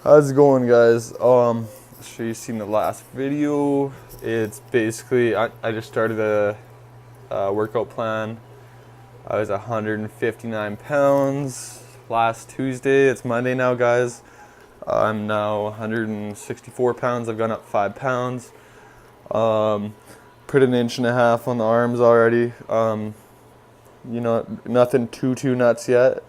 How's it going, guys? Sure you've seen the last video. It's basically I just started a workout plan. I was 159 pounds last Tuesday. It's Monday now, guys. I'm now 164 pounds. I've gone up 5 pounds. Put an inch and a half on the arms already. Nothing too nuts yet.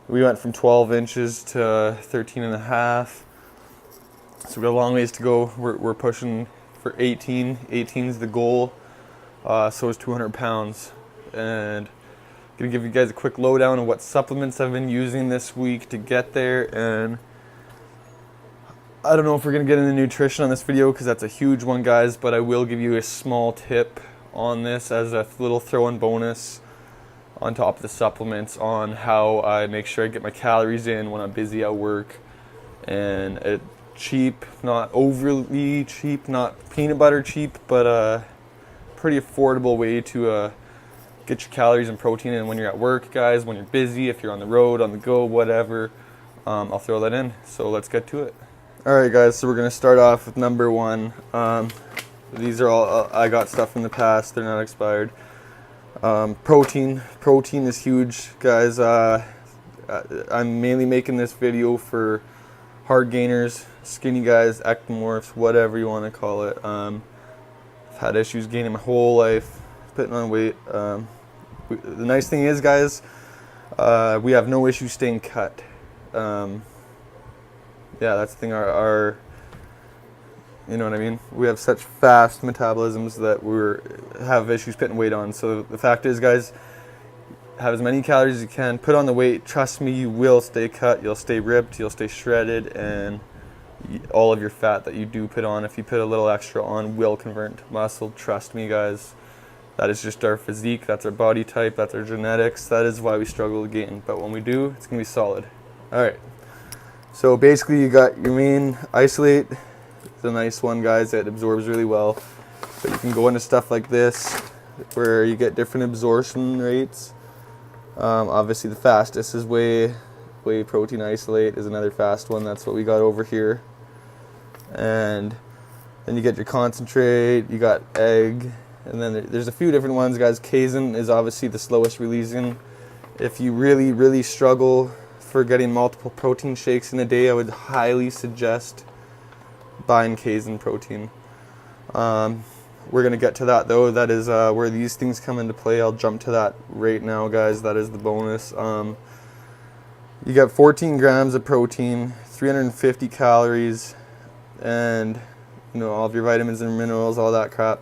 We went from 12 inches to 13 and a half. So we got a long ways to go. We're pushing for 18. 18 is the goal. So is 200 pounds. And I'm gonna give you guys a quick lowdown of what supplements I've been using this week to get there. And I don't know if we're gonna get into nutrition on this video because that's a huge one, guys. But I will give you a small tip on this as a little throw-in bonus on top of the supplements on how I make sure I get my calories in when I'm busy at work. And it cheap, not overly cheap, not peanut butter cheap, but a pretty affordable way to get your calories and protein in when you're at work, guys, when you're busy, if you're on the road, on the go, whatever. I'll throw that in. So let's get to it. Alright, guys, so we're going to start off with number one. These are all, I got stuff from the past, they're not expired. Protein is huge, guys. I'm mainly making this video for hard gainers, skinny guys, ectomorphs, whatever you want to call it. I've had issues gaining my whole life, putting on weight. The nice thing is, guys, we have no issue staying cut. Yeah, that's the thing. Our you know what I mean? We have such fast metabolisms that we have issues putting weight on. So the fact is, guys, have as many calories as you can. Put on the weight. Trust me, you will stay cut. You'll stay ripped. You'll stay shredded. And all of your fat that you do put on, if you put a little extra on, will convert to muscle. Trust me, guys. That is just our physique. That's our body type. That's our genetics. That is why we struggle to gain. But when we do, it's going to be solid. All right. So basically, you got your main isolate. It's a nice one, guys. It absorbs really well. But you can go into stuff like this where you get different absorption rates. Obviously the fastest is whey protein isolate is another fast one. That's what we got over here. And then you get your concentrate, you got egg, and then there's a few different ones, guys. Casein is obviously the slowest releasing. If you really struggle for getting multiple protein shakes in a day, I would highly suggest buying casein protein. We're going to get to that, though. That is where these things come into play. I'll jump to that right now, guys. That is the bonus. You get 14 grams of protein, 350 calories, and all of your vitamins and minerals, all that crap.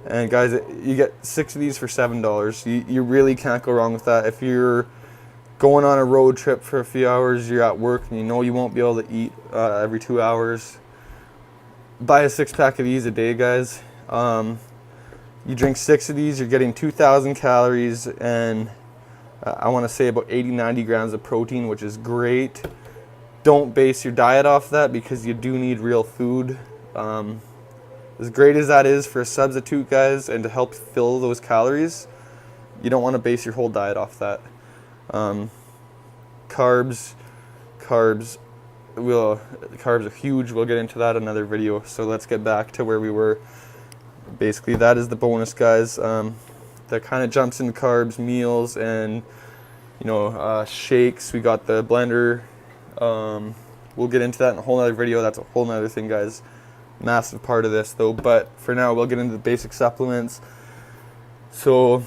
And guys, you get 6 of these for $7. You really can't go wrong with that. If you're going on a road trip for a few hours, you're at work, and you won't be able to eat every 2 hours, buy a 6-pack of these a day, guys. You drink 6 of these, you're getting 2,000 calories and I want to say about 80-90 grams of protein, which is great. Don't base your diet off that because you do need real food. As great as that is for a substitute, guys, and to help fill those calories, you don't want to base your whole diet off that. Carbs are huge. We'll get into that in another video. So let's get back to where we were. Basically, that is the bonus, guys. That kind of jumps into carbs, meals, and shakes. We got the blender. We'll get into that in a whole other video. That's a whole other thing, guys. Massive part of this, though. But for now, we'll get into the basic supplements. So,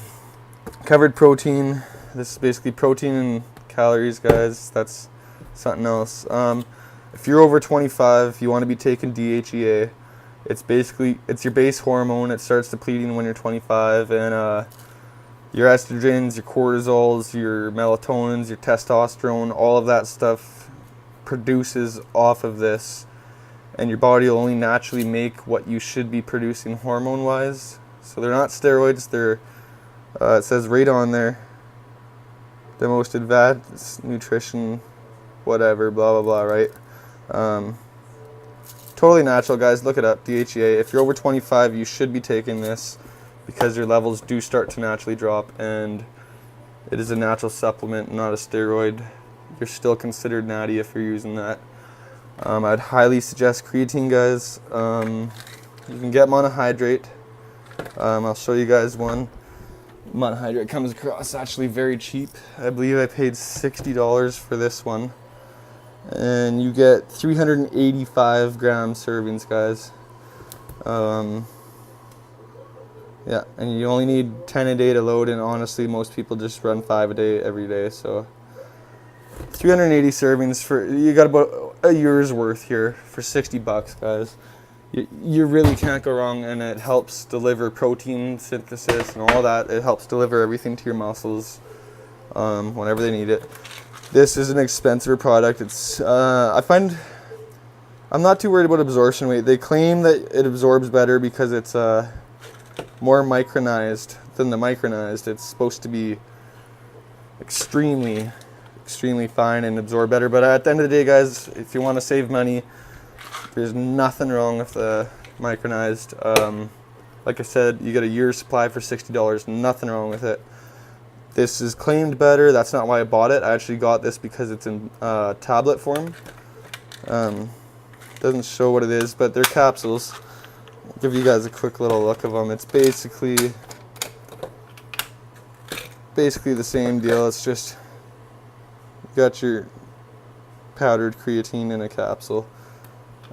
covered protein. This is basically protein and calories, guys. That's something else. If you're over 25, you want to be taking DHEA. It's your base hormone. It starts depleting when you're 25, and your estrogens, your cortisols, your melatonins, your testosterone, all of that stuff produces off of this, and your body will only naturally make what you should be producing hormone-wise. So they're not steroids. They're it says right on there, the most advanced nutrition, whatever, blah blah blah, right? Totally natural, guys. Look it up, DHEA. If you're over 25, you should be taking this because your levels do start to naturally drop, and it is a natural supplement, not a steroid. You're still considered natty if you're using that. I'd highly suggest creatine, guys. You can get monohydrate. I'll show you guys one. Monohydrate comes across actually very cheap. I believe I paid $60 for this one. And you get 385 gram servings, guys. Yeah, and you only need 10 a day to load, and honestly most people just run 5 a day every day. So 380 servings for, you got about a year's worth here for 60 bucks, guys. You really can't go wrong, and it helps deliver protein synthesis and all that. It helps deliver everything to your muscles whenever they need it. This is an expensive product. It's I find I'm not too worried about absorption rate. They claim that it absorbs better because it's more micronized than the micronized. It's supposed to be extremely fine and absorb better. But at the end of the day, guys, if you want to save money, there's nothing wrong with the micronized. Like I said, you get a year's supply for $60. Nothing wrong with it. This is claimed better. That's not why I bought it. I actually got this because it's in tablet form. Doesn't show what it is, but they're capsules. I'll give you guys a quick little look of them. It's basically the same deal. It's just you got your powdered creatine in a capsule.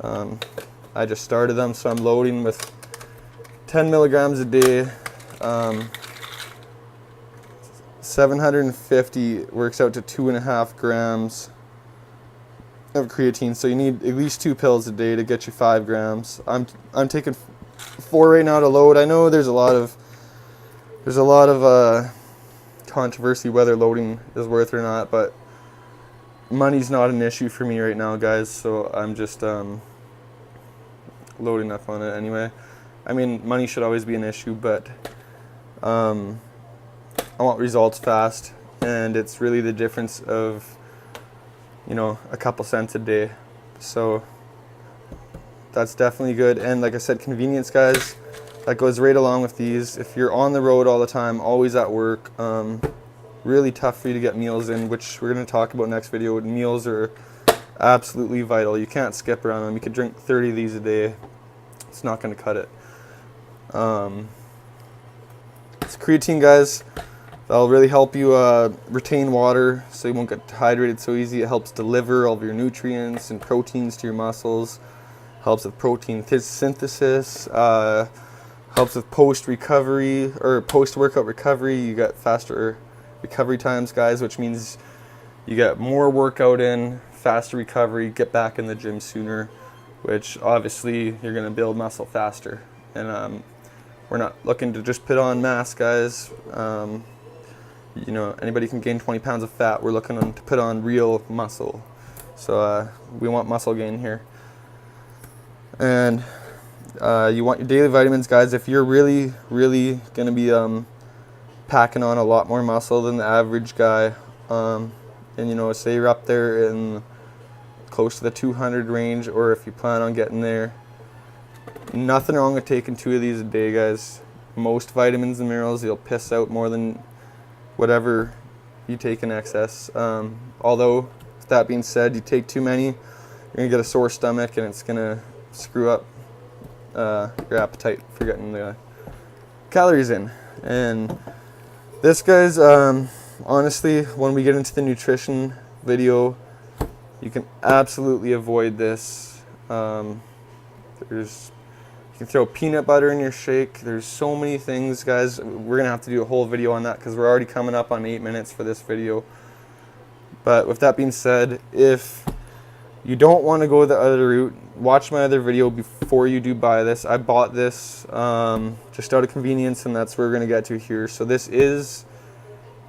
I just started them, so I'm loading with 10 milligrams a day. 750 works out to 2.5 grams of creatine, so you need at least 2 pills a day to get you 5 grams. I'm taking 4 right now to load. I know there's a lot of controversy whether loading is worth it or not, but money's not an issue for me right now, guys, so I'm just loading up on it anyway. I mean, money should always be an issue, but I want results fast, and it's really the difference of, you know, a couple cents a day. So that's definitely good. And like I said, convenience, guys, that goes right along with these. If you're on the road all the time, always at work, really tough for you to get meals in, which we're going to talk about next video. Meals are absolutely vital. You can't skip around them. You could drink 30 of these a day. It's not going to cut it. It's creatine, guys. That'll really help you retain water so you won't get dehydrated so easy. It helps deliver all of your nutrients and proteins to your muscles. Helps with protein synthesis. Helps with post-recovery or post-workout recovery. You got faster recovery times, guys, which means you get more workout in, faster recovery, get back in the gym sooner, which obviously you're going to build muscle faster. And we're not looking to just put on mass, guys. You know, anybody can gain 20 pounds of fat. We're looking to put on real muscle. So we want muscle gain here. And you want your daily vitamins, guys. If you're really going to be packing on a lot more muscle than the average guy, and you know, say you're up there in close to the 200 range, or if you plan on getting there, nothing wrong with taking 2 of these a day, guys. Most vitamins and minerals, you'll piss out more than whatever you take in excess. Although, with that being said, you take too many, you're going to get a sore stomach, and it's going to screw up your appetite for getting the calories in. And this, guys, honestly, when we get into the nutrition video, you can absolutely avoid this. You can throw peanut butter in your shake. There's so many things, guys. We're going to have to do a whole video on that because we're already coming up on 8 minutes for this video. But with that being said, if you don't want to go the other route, watch my other video before you do buy this. I bought this just out of convenience, and that's where we're going to get to here. So this is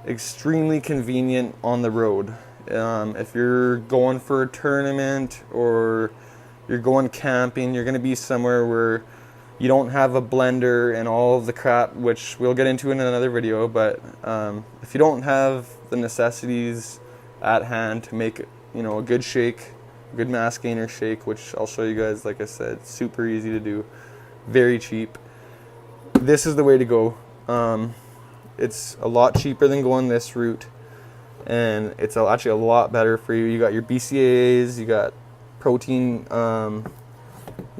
extremely convenient on the road. If you're going for a tournament or you're going camping, you're going to be somewhere where you don't have a blender and all of the crap, which we'll get into in another video. But if you don't have the necessities at hand to make, you know, a good shake, a good mass gainer shake, which I'll show you guys, like I said, super easy to do, very cheap, this is the way to go. It's a lot cheaper than going this route, and it's actually a lot better for you. You got your BCAAs, you got protein. You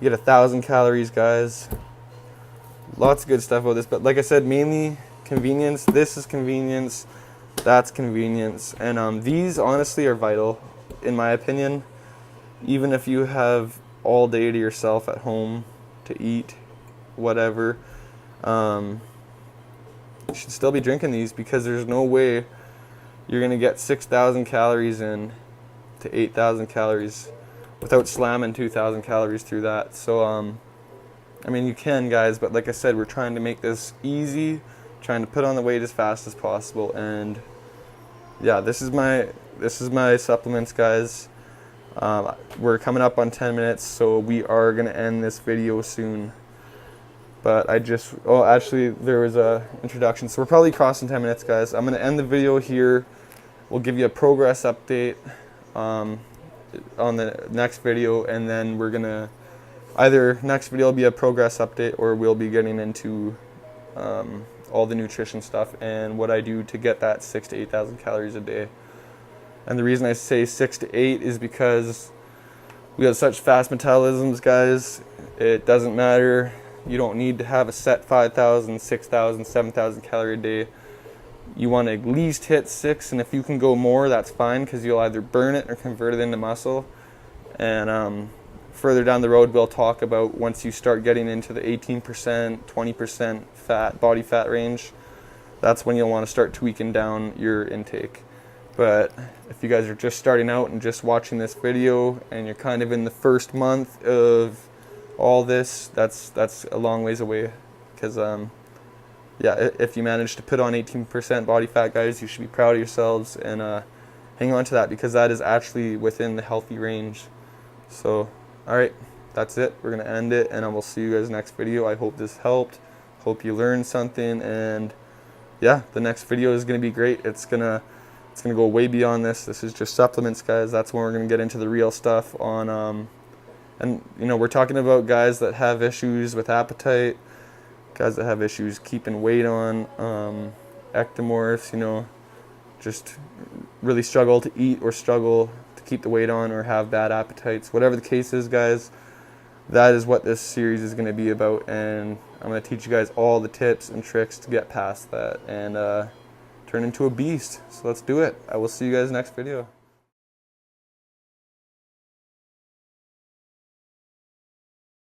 get 1,000 calories, guys. Lots of good stuff about this, but like I said, mainly convenience. This is convenience, that's convenience, and these honestly are vital, in my opinion. Even if you have all day to yourself at home to eat, whatever, you should still be drinking these, because there's no way you're gonna get 6,000 calories in to 8,000 calories without slamming 2,000 calories through that. So I mean, you can, guys, but like I said, we're trying to make this easy, trying to put on the weight as fast as possible. And yeah, this is my supplements, guys. We're coming up on 10 minutes, so we are gonna end this video soon. But actually there was a introduction, so we're probably crossing 10 minutes, guys. I'm gonna end the video here. We'll give you a progress update on the next video, and then we're gonna either next video will be a progress update, or we'll be getting into all the nutrition stuff and what I do to get that 6,000 to 8,000 calories a day. And the reason I say 6 to 8 is because we have such fast metabolisms, guys. It doesn't matter. You don't need to have a set 5,000, 6,000, 7,000 calorie a day. You want to at least hit 6, and if you can go more, that's fine, because you'll either burn it or convert it into muscle. And further down the road, we'll talk about once you start getting into the 18%, 20% fat, body fat range, that's when you'll want to start tweaking down your intake. But if you guys are just starting out and just watching this video, and you're kind of in the first month of all this, that's a long ways away, because yeah, if you manage to put on 18% body fat, guys, you should be proud of yourselves, and hang on to that, because that is actually within the healthy range. So alright, that's it. We're going to end it, and I will see you guys next video. I hope this helped. Hope you learned something, and yeah, the next video is going to be great. It's gonna go way beyond this. This is just supplements, guys. That's when we're going to get into the real stuff on and you know, we're talking about guys that have issues with appetite, guys that have issues keeping weight on, ectomorphs, you know, just really struggle to eat or struggle to keep the weight on or have bad appetites. Whatever the case is, guys, that is what this series is going to be about, and I'm going to teach you guys all the tips and tricks to get past that and turn into a beast. So let's do it. I will see you guys next video.